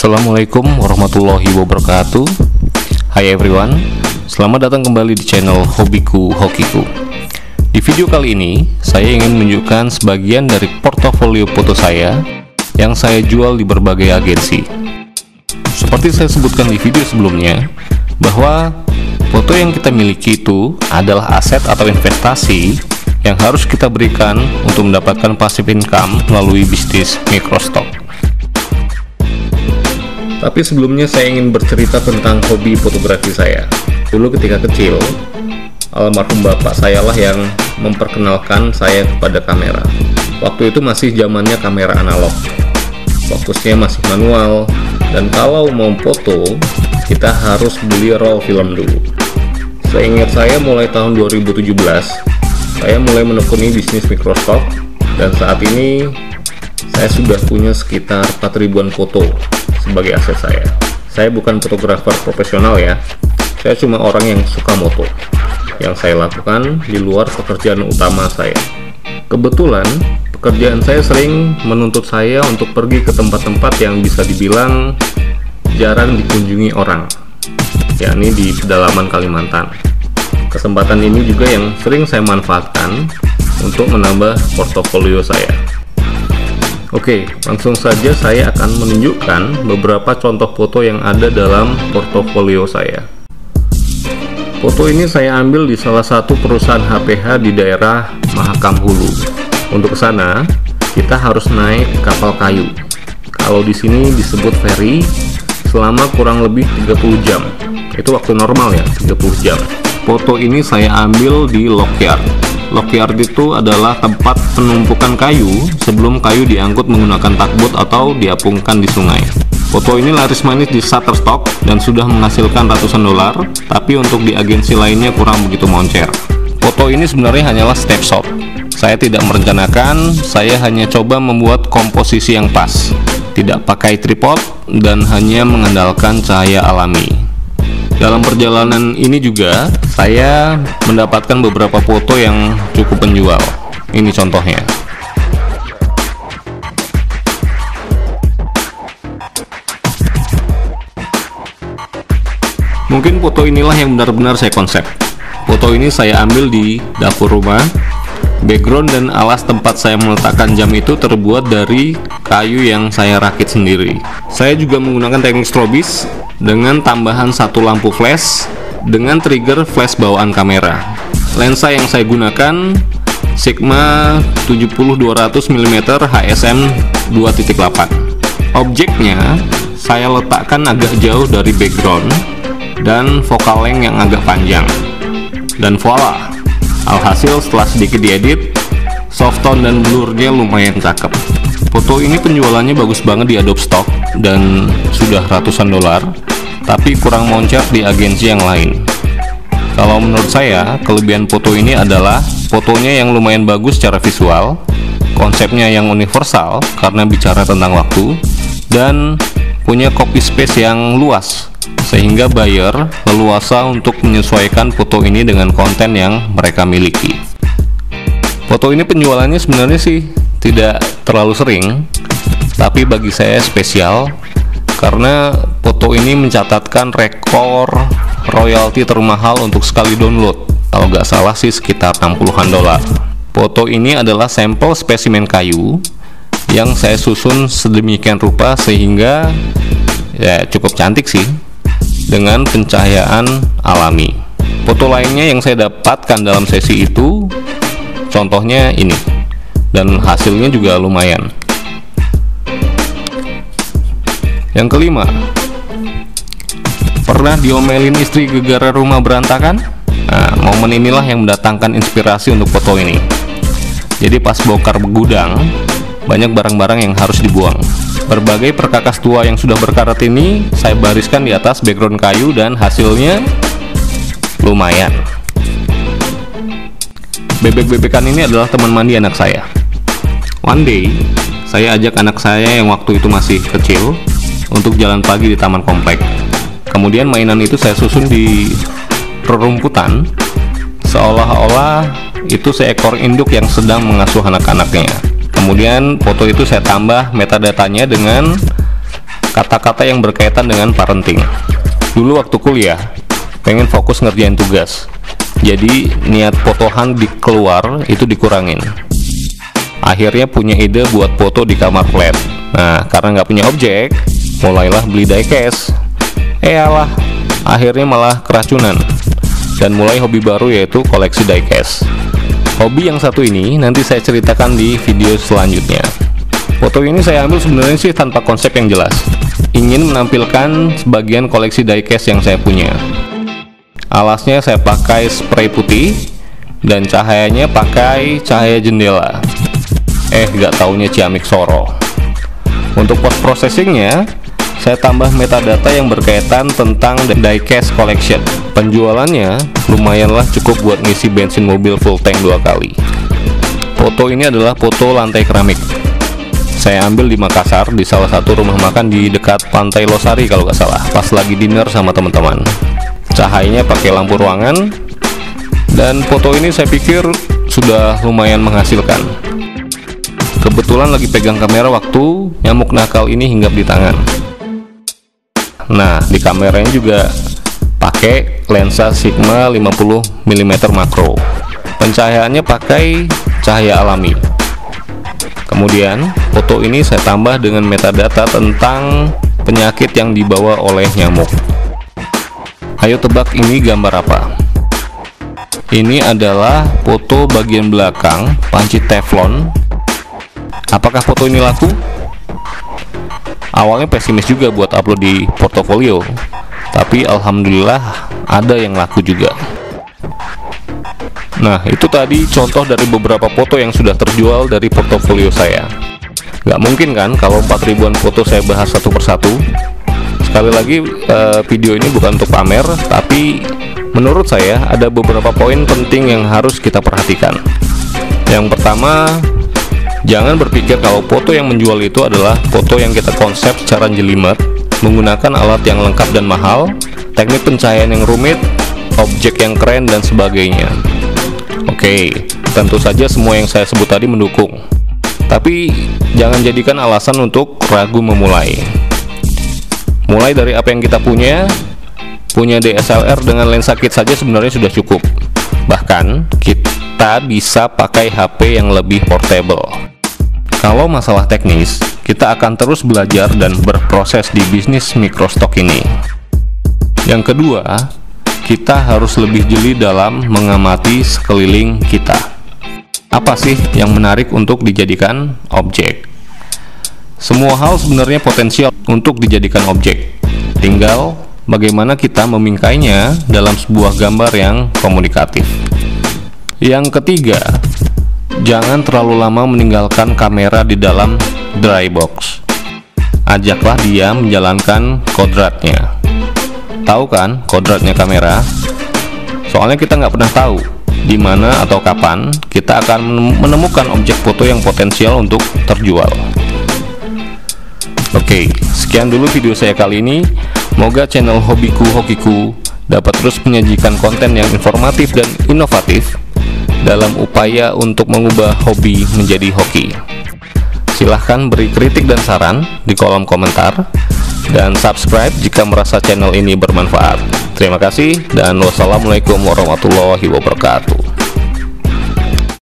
Assalamualaikum warahmatullahi wabarakatuh. Hai everyone, selamat datang kembali di channel Hobiku Hokiku. Di video kali ini, saya ingin menunjukkan sebagian dari portofolio foto saya yang saya jual di berbagai agensi. Seperti saya sebutkan di video sebelumnya, bahwa foto yang kita miliki itu adalah aset atau investasi yang harus kita berikan untuk mendapatkan passive income melalui bisnis microstock. Tapi sebelumnya saya ingin bercerita tentang hobi fotografi saya. Dulu ketika kecil, almarhum bapak saya lah yang memperkenalkan saya kepada kamera. Waktu itu masih zamannya kamera analog, fokusnya masih manual, dan kalau mau foto, kita harus beli roll film dulu. Seingat saya mulai tahun 2017, saya mulai menekuni bisnis microstock, dan saat ini saya sudah punya sekitar 4.000-an foto sebagai aset saya. Saya bukan fotografer profesional ya, saya cuma orang yang suka moto, yang saya lakukan di luar pekerjaan utama saya. Kebetulan pekerjaan saya sering menuntut saya untuk pergi ke tempat-tempat yang bisa dibilang jarang dikunjungi orang, yakni di pedalaman Kalimantan. Kesempatan ini juga yang sering saya manfaatkan untuk menambah portofolio saya. Oke, langsung saja saya akan menunjukkan beberapa contoh foto yang ada dalam portofolio saya. Foto ini saya ambil di salah satu perusahaan HPH di daerah Mahakam Hulu. Untuk ke sana, kita harus naik kapal kayu. Kalau di sini disebut ferry, selama kurang lebih 30 jam. Itu waktu normal ya, 30 jam. Foto ini saya ambil di Lockyard. Lockyard itu adalah tempat penumpukan kayu sebelum kayu diangkut menggunakan tugboat atau diapungkan di sungai. Foto ini laris manis di Shutterstock dan sudah menghasilkan ratusan dolar, tapi untuk di agensi lainnya kurang begitu moncer. Foto ini sebenarnya hanyalah step shot. Saya tidak merencanakan, saya hanya coba membuat komposisi yang pas, tidak pakai tripod dan hanya mengandalkan cahaya alami. Dalam perjalanan ini juga saya mendapatkan beberapa foto yang cukup menjual. Ini contohnya. Mungkin foto inilah yang benar-benar saya konsep. Foto ini saya ambil di dapur rumah. Background dan alas tempat saya meletakkan jam itu terbuat dari kayu yang saya rakit sendiri. Saya juga menggunakan teknik strobis dengan tambahan satu lampu flash dengan trigger flash bawaan kamera. Lensa yang saya gunakan Sigma 70-200 mm HSM 2.8. Objeknya saya letakkan agak jauh dari background dan focal length yang agak panjang. Dan voila, alhasil setelah sedikit diedit, softone dan blurnya lumayan cakep. Foto ini penjualannya bagus banget di Adobe Stock dan sudah ratusan dolar, tapi kurang moncer di agensi yang lain. Kalau menurut saya, kelebihan foto ini adalah fotonya yang lumayan bagus secara visual, konsepnya yang universal karena bicara tentang waktu, dan punya copy space yang luas, sehingga buyer leluasa untuk menyesuaikan foto ini dengan konten yang mereka miliki. Foto ini penjualannya sebenarnya sih tidak terlalu sering, tapi bagi saya spesial karena foto ini mencatatkan rekor royalti termahal untuk sekali download. Kalau nggak salah sih sekitar 60-an dolar. Foto ini adalah sampel spesimen kayu yang saya susun sedemikian rupa sehingga ya cukup cantik sih dengan pencahayaan alami. Foto lainnya yang saya dapatkan dalam sesi itu contohnya ini, dan hasilnya juga lumayan. Yang kelima, pernah diomelin istri gara-gara rumah berantakan? Nah, momen inilah yang mendatangkan inspirasi untuk foto ini. Jadi pas bongkar gudang, banyak barang-barang yang harus dibuang. Berbagai perkakas tua yang sudah berkarat ini saya bariskan di atas background kayu dan hasilnya lumayan. Bebek-bebekan ini adalah teman mandi anak saya. One day, saya ajak anak saya yang waktu itu masih kecil untuk jalan pagi di taman komplek. Kemudian mainan itu saya susun di rerumputan, seolah-olah itu seekor induk yang sedang mengasuh anak-anaknya. Kemudian foto itu saya tambah metadatanya dengan kata-kata yang berkaitan dengan parenting. Dulu waktu kuliah, pengen fokus ngerjain tugas, jadi niat fotohan di keluar itu dikurangin. Akhirnya punya ide buat foto di kamar flat. Nah, karena nggak punya objek, mulailah beli diecast. Alah, akhirnya malah keracunan dan mulai hobi baru, yaitu koleksi diecast. Hobi yang satu ini nanti saya ceritakan di video selanjutnya. Foto ini saya ambil sebenarnya sih tanpa konsep yang jelas, ingin menampilkan sebagian koleksi diecast yang saya punya. Alasnya saya pakai spray putih dan cahayanya pakai cahaya jendela. Gak taunya ciamik soro. Untuk post processingnya, saya tambah metadata yang berkaitan tentang diecast collection. Penjualannya lumayanlah cukup buat ngisi bensin mobil full tank 2 kali. Foto ini adalah foto lantai keramik. Saya ambil di Makassar, di salah satu rumah makan di dekat Pantai Losari kalau nggak salah, pas lagi dinner sama teman-teman. Cahayanya pakai lampu ruangan, dan foto ini saya pikir sudah lumayan menghasilkan. Kebetulan lagi pegang kamera waktu nyamuk nakal ini hinggap di tangan. Nah, di kameranya juga pakai lensa Sigma 50 mm makro. Pencahayaannya pakai cahaya alami. Kemudian foto ini saya tambah dengan metadata tentang penyakit yang dibawa oleh nyamuk. Ayo tebak ini gambar apa? Ini adalah foto bagian belakang panci teflon. Apakah foto ini laku? Awalnya pesimis juga buat upload di portofolio, tapi alhamdulillah ada yang laku juga. Nah, itu tadi contoh dari beberapa foto yang sudah terjual dari portofolio saya. Gak mungkin kan kalau 4.000-an foto saya bahas satu persatu. Sekali lagi, video ini bukan untuk pamer, tapi menurut saya ada beberapa poin penting yang harus kita perhatikan. Yang pertama, jangan berpikir kalau foto yang menjual itu adalah foto yang kita konsep secara jelimet, menggunakan alat yang lengkap dan mahal, teknik pencahayaan yang rumit, objek yang keren, dan sebagainya. Oke, tentu saja semua yang saya sebut tadi mendukung, tapi jangan jadikan alasan untuk ragu memulai. Mulai dari apa yang kita punya DSLR dengan lensa kit saja sebenarnya sudah cukup. Bahkan kita bisa pakai HP yang lebih portable. Kalau masalah teknis, kita akan terus belajar dan berproses di bisnis mikrostok ini. Yang kedua, kita harus lebih jeli dalam mengamati sekeliling kita. Apa sih yang menarik untuk dijadikan objek? Semua hal sebenarnya potensial untuk dijadikan objek. Tinggal bagaimana kita memingkainya dalam sebuah gambar yang komunikatif. Yang ketiga, jangan terlalu lama meninggalkan kamera di dalam dry box. Ajaklah dia menjalankan kodratnya. Tahu kan kodratnya kamera? Soalnya kita nggak pernah tahu di mana atau kapan kita akan menemukan objek foto yang potensial untuk terjual. Oke, sekian dulu video saya kali ini. Moga channel Hokiku dapat terus menyajikan konten yang informatif dan inovatif dalam upaya untuk mengubah hobi menjadi hoki. Silahkan beri kritik dan saran di kolom komentar, dan subscribe jika merasa channel ini bermanfaat. Terima kasih, dan wassalamualaikum warahmatullahi wabarakatuh.